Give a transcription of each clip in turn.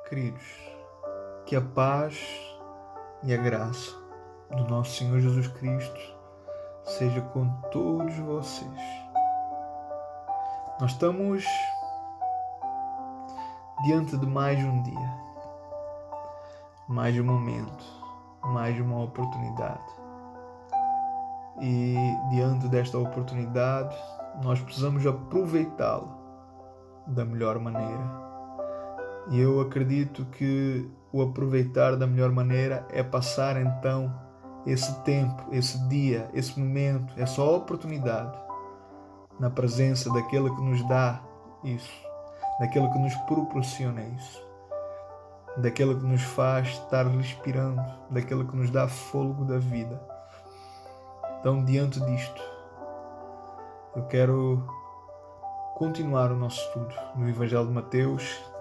Queridos, que a paz e a graça do nosso Senhor Jesus Cristo seja com todos vocês. Nós estamos diante de mais um dia, mais um momento, mais uma oportunidade. E diante desta oportunidade, nós precisamos aproveitá-la da melhor maneira. E eu acredito que o aproveitar da melhor maneira é passar então esse tempo, esse dia, esse momento, essa oportunidade na presença daquele que nos dá isso, daquele que nos proporciona isso, daquele que nos faz estar respirando, daquele que nos dá fôlego da vida. Então, diante disto, eu quero continuar o nosso estudo no Evangelho de Mateus.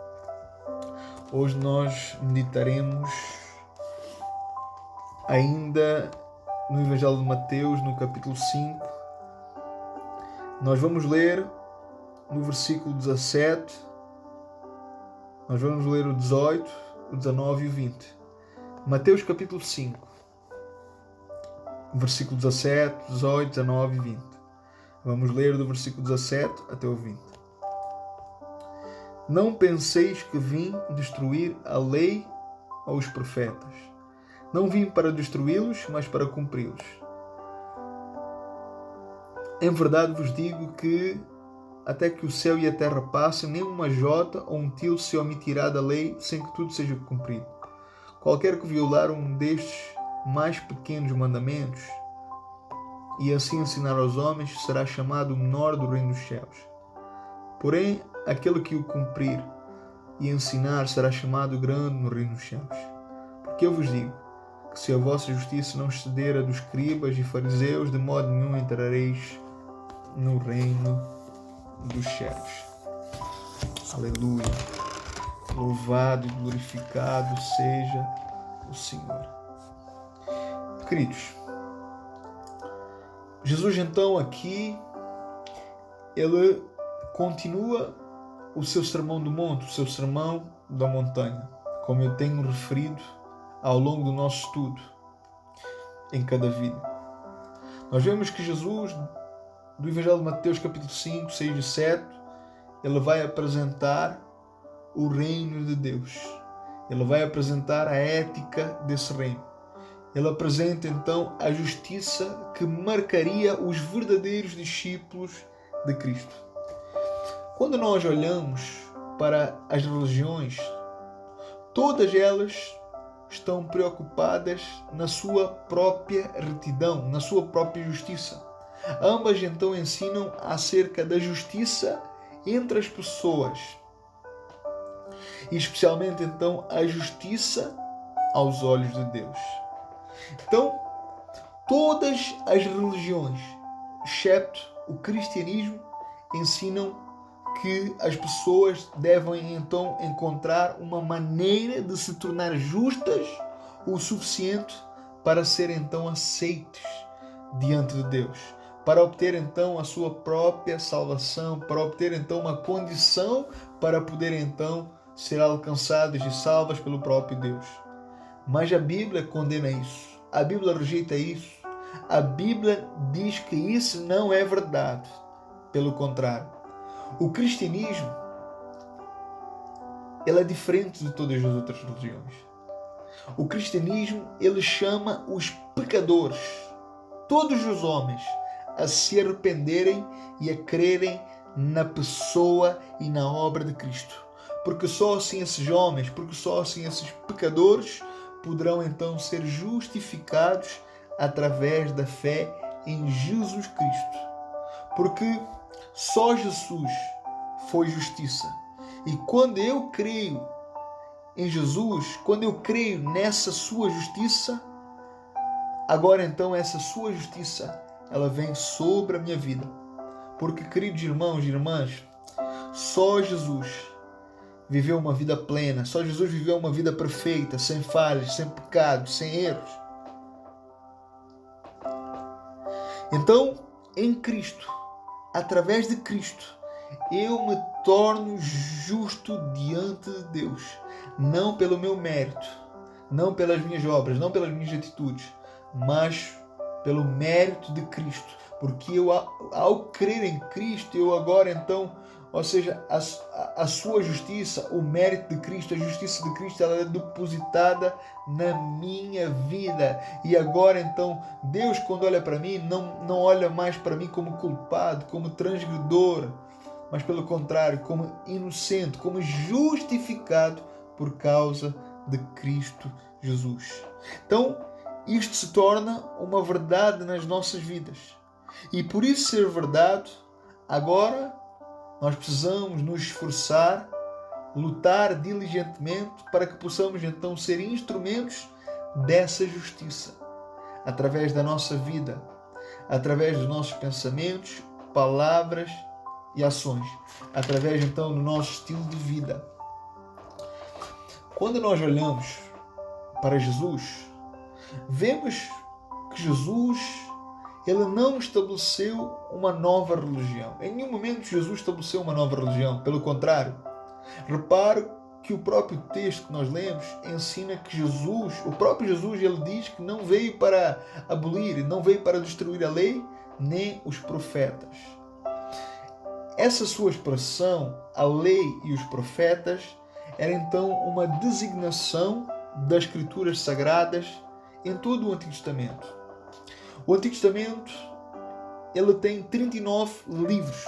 Hoje nós meditaremos ainda no Evangelho de Mateus, no capítulo 5. Nós vamos ler no versículo 17, nós vamos ler o 18, o 19 e o 20. Mateus capítulo 5, versículo 17, 18, 19 e 20. Vamos ler do versículo 17 até o 20. Não penseis que vim destruir a lei ou os profetas. Não vim para destruí-los, mas para cumpri-los. Em verdade vos digo que até que o céu e a terra passem, nem uma jota ou um tio se omitirá da lei sem que tudo seja cumprido. Qualquer que violar um destes mais pequenos mandamentos e assim ensinar aos homens será chamado o menor do reino dos céus. Porém, aquele que o cumprir e ensinar será chamado grande no reino dos céus. Porque eu vos digo que se a vossa justiça não exceder a dos escribas e fariseus, de modo nenhum entrareis no reino dos céus. Aleluia! Louvado e glorificado seja o Senhor. Queridos, Jesus então aqui, ele continua o seu sermão do monte, o seu sermão da montanha, como eu tenho referido ao longo do nosso estudo em cada vídeo. Nós vemos que Jesus, do Evangelho de Mateus capítulo 5, 6 e 7, ele vai apresentar o reino de Deus. Ele vai apresentar a ética desse reino. Ele apresenta então a justiça que marcaria os verdadeiros discípulos de Cristo. Quando nós olhamos para as religiões, todas elas estão preocupadas na sua própria retidão, na sua própria justiça. Ambas então ensinam acerca da justiça entre as pessoas, e especialmente então a justiça aos olhos de Deus. Então, todas as religiões, exceto o cristianismo, ensinam que as pessoas devem então encontrar uma maneira de se tornar justas o suficiente para serem então aceites diante de Deus, para obter então a sua própria salvação, para obter então uma condição para poderem então ser alcançadas e salvas pelo próprio Deus. Mas a Bíblia condena isso, a Bíblia rejeita isso, a Bíblia diz que isso não é verdade. Pelo contrário, o cristianismo, ele é diferente de todas as outras religiões. O cristianismo, ele chama os pecadores, todos os homens, a se arrependerem e a crerem na pessoa e na obra de Cristo. Porque só assim esses homens, porque só assim esses pecadores poderão então ser justificados através da fé em Jesus Cristo. Porque só Jesus foi justiça. E quando eu creio em Jesus, quando eu creio nessa sua justiça, agora então essa sua justiça, ela vem sobre a minha vida. Porque, queridos irmãos e irmãs, só Jesus viveu uma vida plena, só Jesus viveu uma vida perfeita, sem falhas, sem pecados, sem erros. Então, em Cristo, através de Cristo, eu me torno justo diante de Deus. não pelo meu mérito, não pelas minhas obras, não pelas minhas atitudes, mas pelo mérito de Cristo. Porque eu, ao crer em Cristo, eu agora então, ou seja, a sua justiça, o mérito de Cristo, a justiça de Cristo, ela é depositada na minha vida. E agora então, Deus, quando olha para mim, não olha mais para mim como culpado, como transgredor, mas pelo contrário, como inocente, como justificado por causa de Cristo Jesus. Então, isto se torna uma verdade nas nossas vidas. E por isso ser verdade, agora nós precisamos nos esforçar, lutar diligentemente para que possamos então ser instrumentos dessa justiça, através da nossa vida, através dos nossos pensamentos, palavras e ações, através então do nosso estilo de vida. Quando nós olhamos para Jesus, vemos que Jesus, ele não estabeleceu uma nova religião. Em nenhum momento Jesus estabeleceu uma nova religião. Pelo contrário, repare que o próprio texto que nós lemos ensina que Jesus, o próprio Jesus, ele diz que não veio para abolir, não veio para destruir a lei, nem os profetas. Essa sua expressão, a lei e os profetas, era então uma designação das Escrituras Sagradas em todo o Antigo Testamento. O Antigo Testamento, ele tem 39 livros,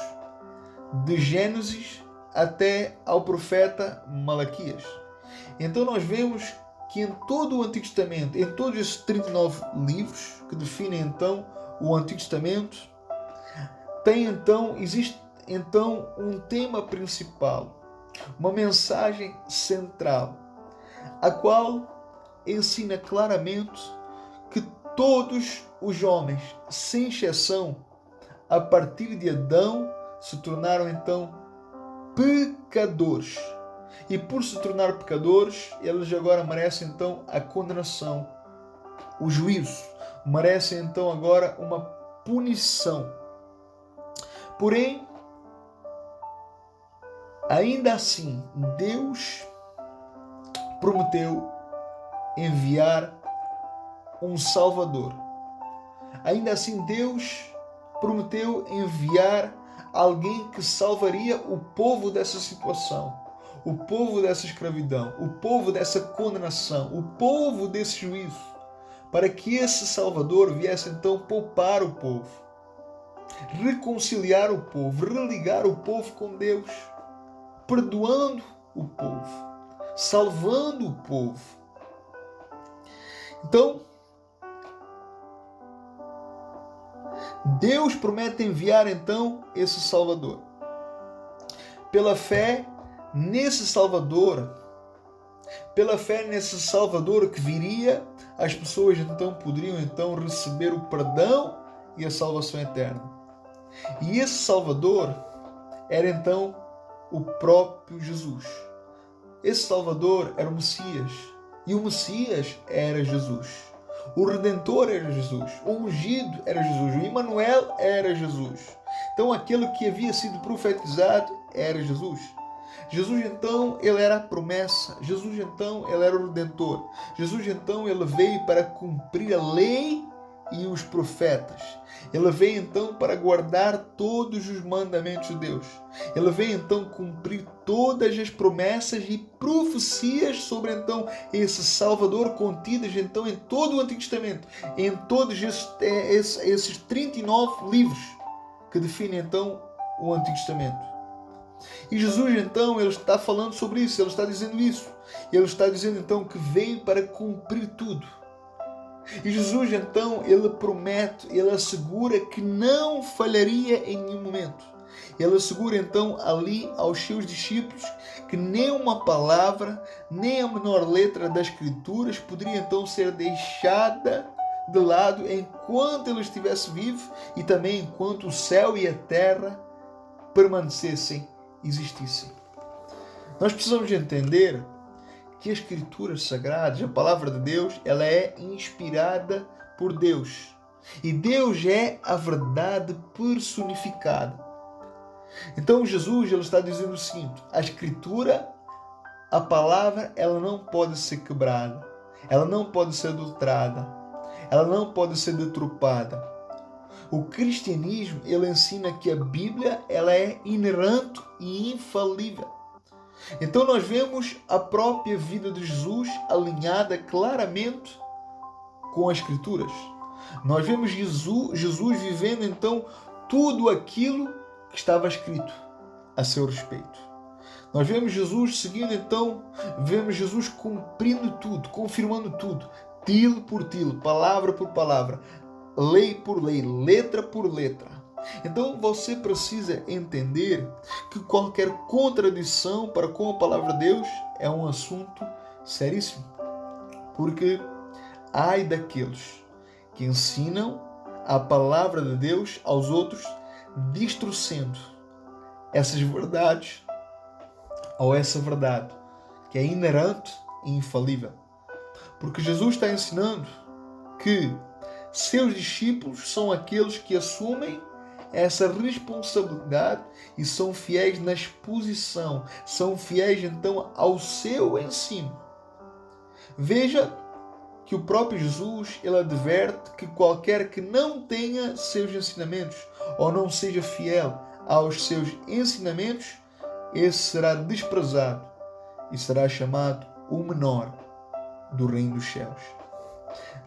de Gênesis até ao profeta Malaquias. Então nós vemos que em todo o Antigo Testamento, em todos esses 39 livros que definem então o Antigo Testamento, existe então um tema principal, uma mensagem central, a qual ensina claramente que todos os homens, sem exceção, a partir de Adão, se tornaram então pecadores. E por se tornar pecadores, eles agora merecem então a condenação, o juízo. Merecem então agora uma punição. Porém, ainda assim, Deus prometeu enviar um Salvador. Ainda assim, Deus prometeu enviar alguém que salvaria o povo dessa situação, o povo dessa escravidão, o povo dessa condenação, o povo desse juízo, para que esse Salvador viesse então poupar o povo, reconciliar o povo, religar o povo com Deus, perdoando o povo, salvando o povo. Então, Deus promete enviar então esse Salvador. Pela fé nesse Salvador, que viria, as pessoas então poderiam então receber o perdão e a salvação eterna. E esse Salvador era então o próprio Jesus. Esse Salvador era o Messias, e o Messias era Jesus. O Redentor era Jesus, o ungido era Jesus, o Emmanuel era Jesus. Então aquele que havia sido profetizado era Jesus. Jesus então, ele era a promessa. Jesus então, ele era o Redentor. Jesus então, ele veio para cumprir a lei e os profetas. Ele veio então para guardar todos os mandamentos de Deus. Ele veio então cumprir todas as promessas e profecias sobre então esse Salvador contidas então em todo o Antigo Testamento, em todos esses 39 livros que definem então o Antigo Testamento. E Jesus então, ele está falando sobre isso, ele está dizendo isso. Ele está dizendo então que veio para cumprir tudo. E Jesus então, ele promete, ele assegura que não falharia em nenhum momento. Ele assegura então ali aos seus discípulos que nem uma palavra, nem a menor letra das Escrituras poderia então ser deixada de lado enquanto ele estivesse vivo e também enquanto o céu e a terra permanecessem, existissem. Nós precisamos entender que as Escrituras Sagradas, a Palavra de Deus, ela é inspirada por Deus. E Deus é a verdade personificada. Então Jesus, ele está dizendo o seguinte: a Escritura a palavra ela não pode ser quebrada, ela não pode ser adulterada, ela não pode ser deturpada. O cristianismo ele ensina que a Bíblia ela é inerrante e infalível. Então nós vemos a própria vida de Jesus alinhada claramente com as Escrituras. Nós vemos Jesus vivendo então tudo aquilo que estava escrito a seu respeito. Nós vemos Jesus seguindo então, vemos Jesus cumprindo tudo, confirmando tudo, tilo por tilo, palavra por palavra, lei por lei, letra por letra. Então você precisa entender que qualquer contradição para com a palavra de Deus é um assunto seríssimo. Porque ai daqueles que ensinam a palavra de Deus aos outros, distorcendo essas verdades ou essa verdade que é inerente e infalível. Porque Jesus está ensinando que seus discípulos são aqueles que assumem essa responsabilidade e são fiéis na exposição, são fiéis então ao seu ensino. Veja que o próprio Jesus ele adverte que qualquer que não tenha seus ensinamentos ou não seja fiel aos seus ensinamentos, esse será desprezado e será chamado o menor do reino dos céus.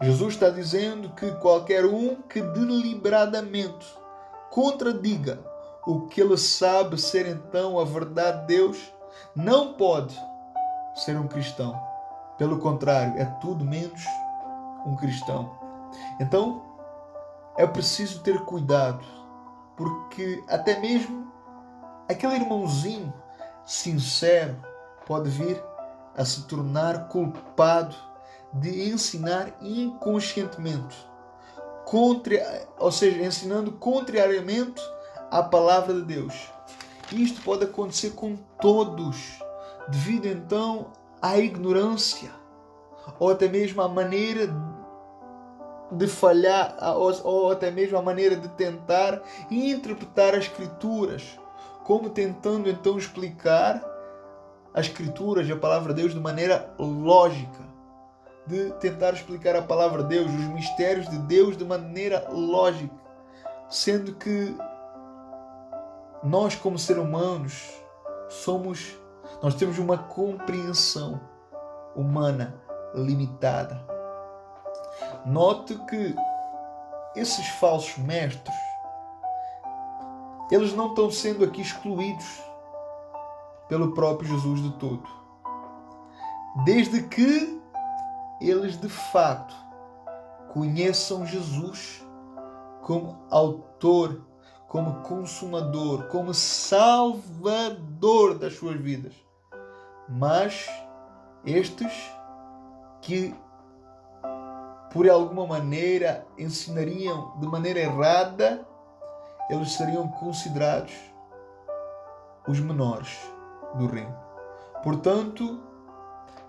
Jesus está dizendo que qualquer um que deliberadamente contradiga o que ele sabe ser então a verdade de Deus, não pode ser um cristão. Pelo contrário, é tudo menos um cristão. Então, é preciso ter cuidado, porque até mesmo aquele irmãozinho sincero pode vir a se tornar culpado de ensinar inconscientemente, ou seja, ensinando contrariamente à palavra de Deus. Isto pode acontecer com todos, devido então à ignorância, ou até mesmo à maneira de falhar, ou até mesmo à maneira de tentar interpretar as Escrituras, como tentando então explicar as Escrituras, a palavra de Deus, de maneira lógica, de tentar explicar a palavra de Deus, os mistérios de Deus de maneira lógica, sendo que nós como seres humanos nós temos uma compreensão humana limitada. Note que esses falsos mestres, eles não estão sendo aqui excluídos pelo próprio Jesus de todo. Desde que eles de facto conheçam Jesus como autor, como consumador, como salvador das suas vidas. Mas estes que por alguma maneira ensinariam de maneira errada, eles seriam considerados os menores do reino. Portanto,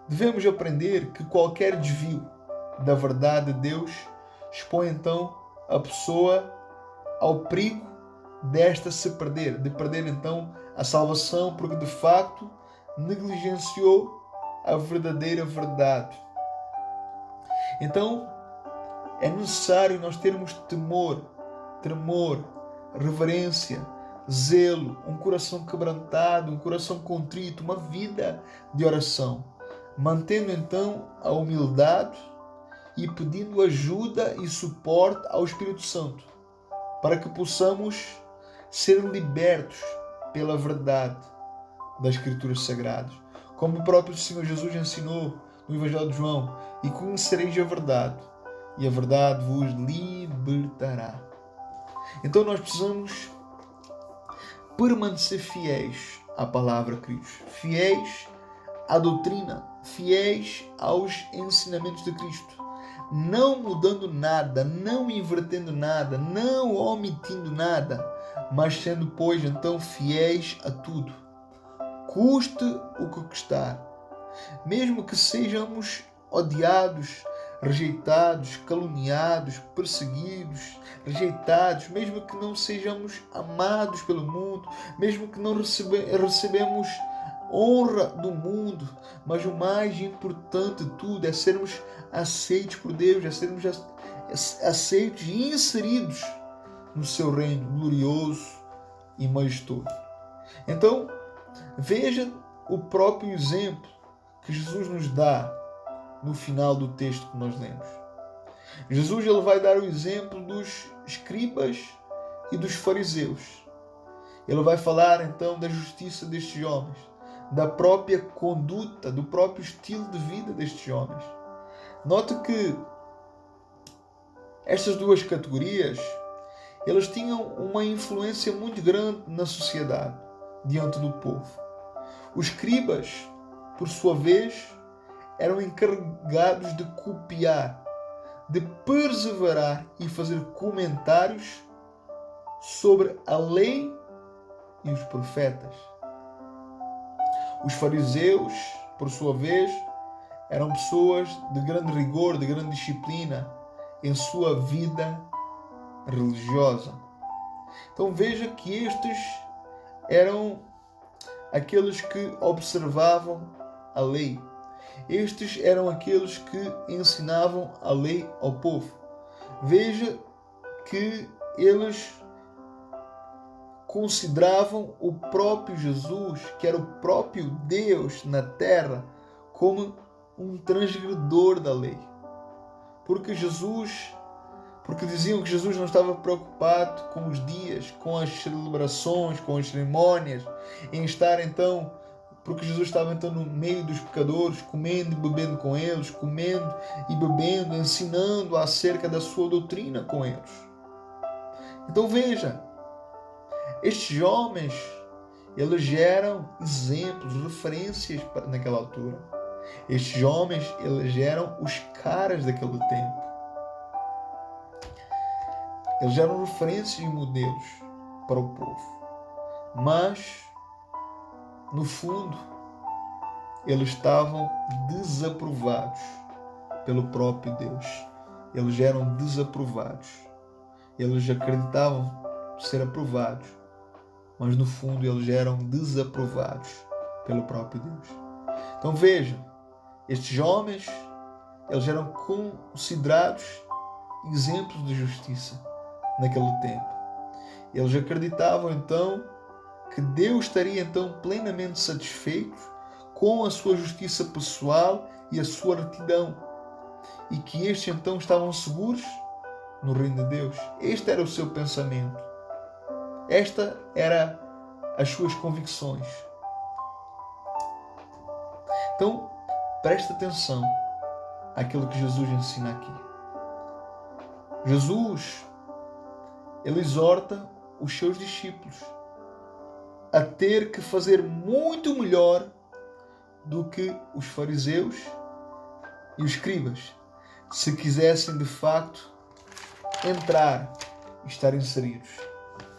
devemos aprender que qualquer desvio da verdade de Deus expõe então a pessoa ao perigo desta se perder, de perder então a salvação, porque de facto negligenciou a verdadeira verdade. Então, é necessário nós termos temor, tremor, reverência, zelo, um coração quebrantado, um coração contrito, uma vida de oração, mantendo então a humildade e pedindo ajuda e suporte ao Espírito Santo, para que possamos ser libertos pela verdade das Escrituras Sagradas. Como o próprio Senhor Jesus ensinou no Evangelho de João: e conhecereis a verdade, e a verdade vos libertará. Então nós precisamos permanecer fiéis à palavra de Cristo, fiéis à doutrina, fiéis aos ensinamentos de Cristo, não mudando nada, não invertendo nada, não omitindo nada, mas sendo, pois, então fiéis a tudo, custe o que custar, mesmo que sejamos odiados, rejeitados, caluniados, perseguidos, rejeitados, mesmo que não sejamos amados pelo mundo, mesmo que não recebemos honra do mundo, mas o mais importante de tudo é sermos aceitos por Deus, é sermos aceitos e inseridos no seu reino glorioso e majestoso. Então, veja o próprio exemplo que Jesus nos dá no final do texto que nós lemos. Jesus ele vai dar o exemplo dos escribas e dos fariseus. Ele vai falar então da justiça destes homens, da própria conduta, do próprio estilo de vida destes homens. Note que estas duas categorias, elas tinham uma influência muito grande na sociedade, diante do povo. Os escribas, por sua vez, eram encarregados de copiar, de perseverar e fazer comentários sobre a lei e os profetas. Os fariseus, por sua vez, eram pessoas de grande rigor, de grande disciplina em sua vida religiosa. Então veja que estes eram aqueles que observavam a lei. Estes eram aqueles que ensinavam a lei ao povo. Veja que eles consideravam o próprio Jesus, que era o próprio Deus na terra, como um transgredor da lei. Porque diziam que Jesus não estava preocupado com os dias, com as celebrações, com as cerimônias, em estar então, porque Jesus estava então no meio dos pecadores, comendo e bebendo com eles, comendo e bebendo, ensinando acerca da sua doutrina com eles. Então veja, estes homens, eles eram exemplos, referências naquela altura. Estes homens, eles eram os caras daquele tempo. Eles eram referências e modelos para o povo. Mas, no fundo, eles estavam desaprovados pelo próprio Deus. Eles eram desaprovados. Eles acreditavam ser aprovados, mas no fundo eles eram desaprovados pelo próprio Deus. Então vejam, estes homens, eles eram considerados exemplos de justiça naquele tempo. Eles acreditavam então que Deus estaria então plenamente satisfeito com a sua justiça pessoal e a sua retidão, e que estes então estavam seguros no reino de Deus. Este era o seu pensamento. Esta era as suas convicções. Então, preste atenção àquilo que Jesus ensina aqui. Jesus, ele exorta os seus discípulos a ter que fazer muito melhor do que os fariseus e os escribas, se quisessem de facto entrar e estar inseridos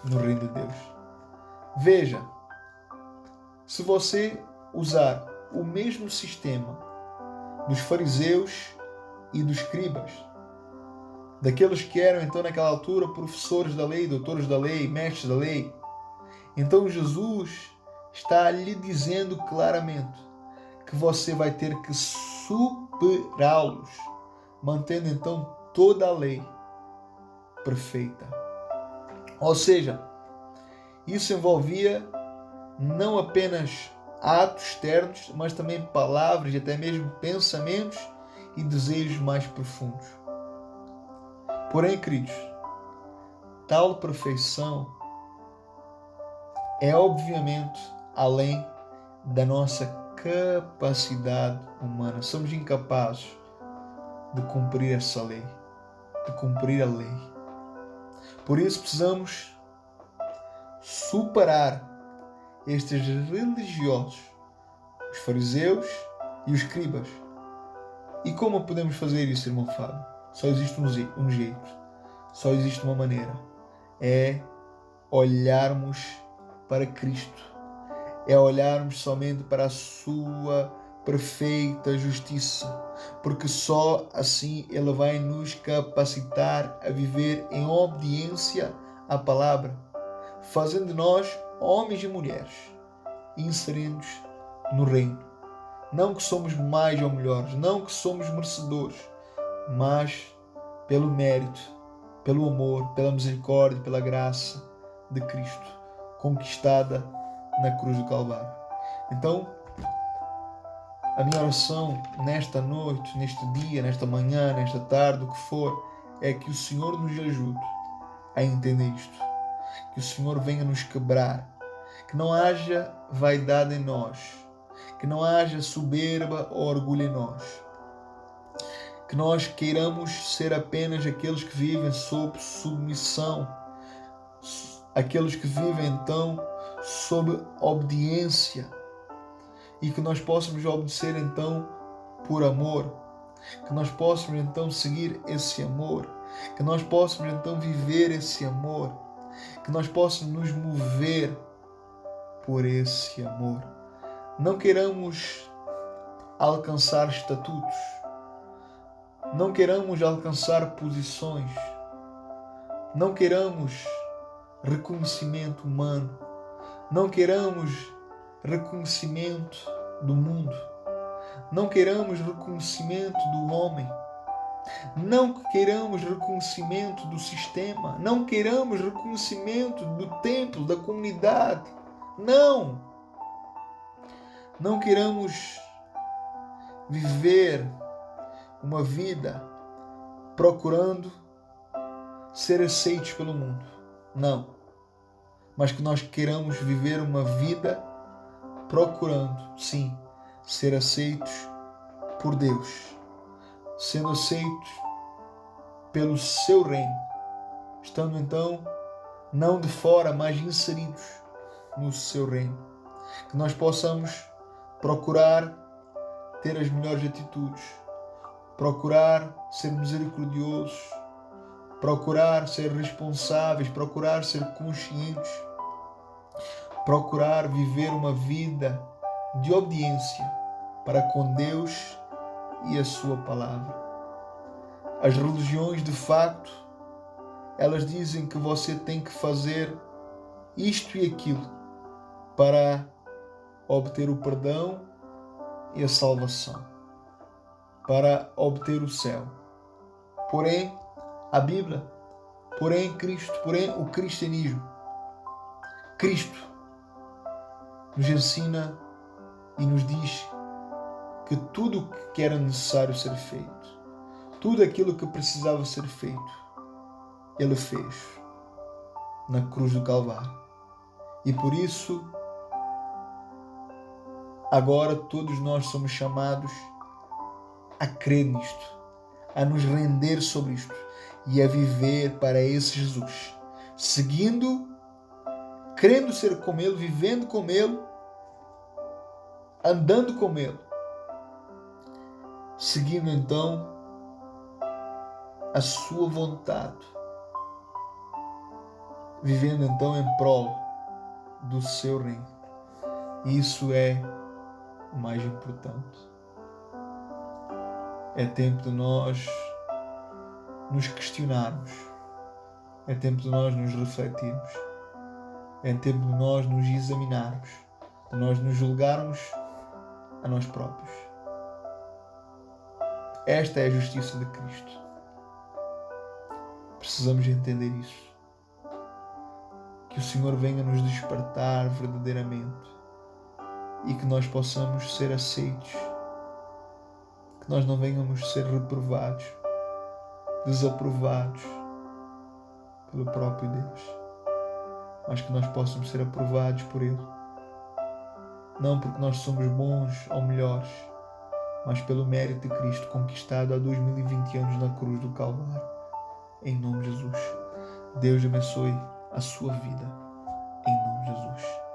no reino de Deus. Veja, se você usar o mesmo sistema dos fariseus e dos escribas, daqueles que eram então naquela altura professores da lei, doutores da lei, mestres da lei, então Jesus está lhe dizendo claramente que você vai ter que superá-los, mantendo então toda a lei perfeita. Ou seja, isso envolvia não apenas atos externos, mas também palavras e até mesmo pensamentos e desejos mais profundos. Porém, queridos, tal perfeição é obviamente além da nossa capacidade humana. Somos incapazes de cumprir essa lei, de cumprir a lei. Por isso precisamos superar estes religiosos, os fariseus e os escribas. E como podemos fazer isso, irmão Fábio? Só existe um jeito, só existe uma maneira. É olharmos para Cristo, é olharmos somente para a sua perfeita justiça, porque só assim Ele vai nos capacitar a viver em obediência à palavra, fazendo de nós homens e mulheres inseridos no reino. Não que somos mais ou melhores, não que somos merecedores, mas pelo mérito, pelo amor, pela misericórdia, pela graça de Cristo, conquistada na cruz do Calvário. Então, a minha oração nesta noite, neste dia, nesta manhã, nesta tarde, o que for, é que o Senhor nos ajude a entender isto. Que o Senhor venha nos quebrar. Que não haja vaidade em nós. Que não haja soberba ou orgulho em nós. Que nós queiramos ser apenas aqueles que vivem sob submissão. Aqueles que vivem então sob obediência. E que nós possamos obedecer então por amor. Que nós possamos então seguir esse amor. Que nós possamos então viver esse amor. Que nós possamos nos mover por esse amor. Não queiramos alcançar estatutos. Não queiramos alcançar posições. Não queiramos reconhecimento humano. Não queiramos reconhecimento do mundo. Não queiramos reconhecimento do homem. Não queiramos reconhecimento do sistema. Não queiramos reconhecimento do templo, da comunidade. Não! Não queiramos viver uma vida procurando ser aceitos pelo mundo. Não. Mas que nós queiramos viver uma vida procurando, sim, ser aceitos por Deus, sendo aceitos pelo seu reino, estando então não de fora, mas inseridos no seu reino. Que nós possamos procurar ter as melhores atitudes, procurar ser misericordiosos, procurar ser responsáveis, procurar ser conscientes, procurar viver uma vida de obediência para com Deus e a sua palavra. As religiões, de facto, elas dizem que você tem que fazer isto e aquilo para obter o perdão e a salvação, para obter o céu. Porém, a Bíblia, porém Cristo, porém o cristianismo, Cristo nos ensina e nos diz que tudo o que era necessário ser feito, tudo aquilo que precisava ser feito, Ele fez na cruz do Calvário. E por isso, agora todos nós somos chamados a crer nisto, a nos render sobre isto e a viver para esse Jesus, seguindo, querendo ser como Ele, vivendo como Ele, andando como Ele, seguindo então a sua vontade, vivendo então em prol do seu reino. Isso é o mais importante. É tempo de nós nos questionarmos. É tempo de nós nos refletirmos. É tempo de nós nos examinarmos. De nós nos julgarmos a nós próprios. Esta é a justiça de Cristo. Precisamos entender isso. Que o Senhor venha nos despertar verdadeiramente e que nós possamos ser aceitos, que nós não venhamos ser reprovados, desaprovados pelo próprio Deus, mas que nós possamos ser aprovados por Ele, não porque nós somos bons ou melhores, mas pelo mérito de Cristo conquistado há 2020 anos na cruz do Calvário. Em nome de Jesus. Deus abençoe a sua vida. Em nome de Jesus.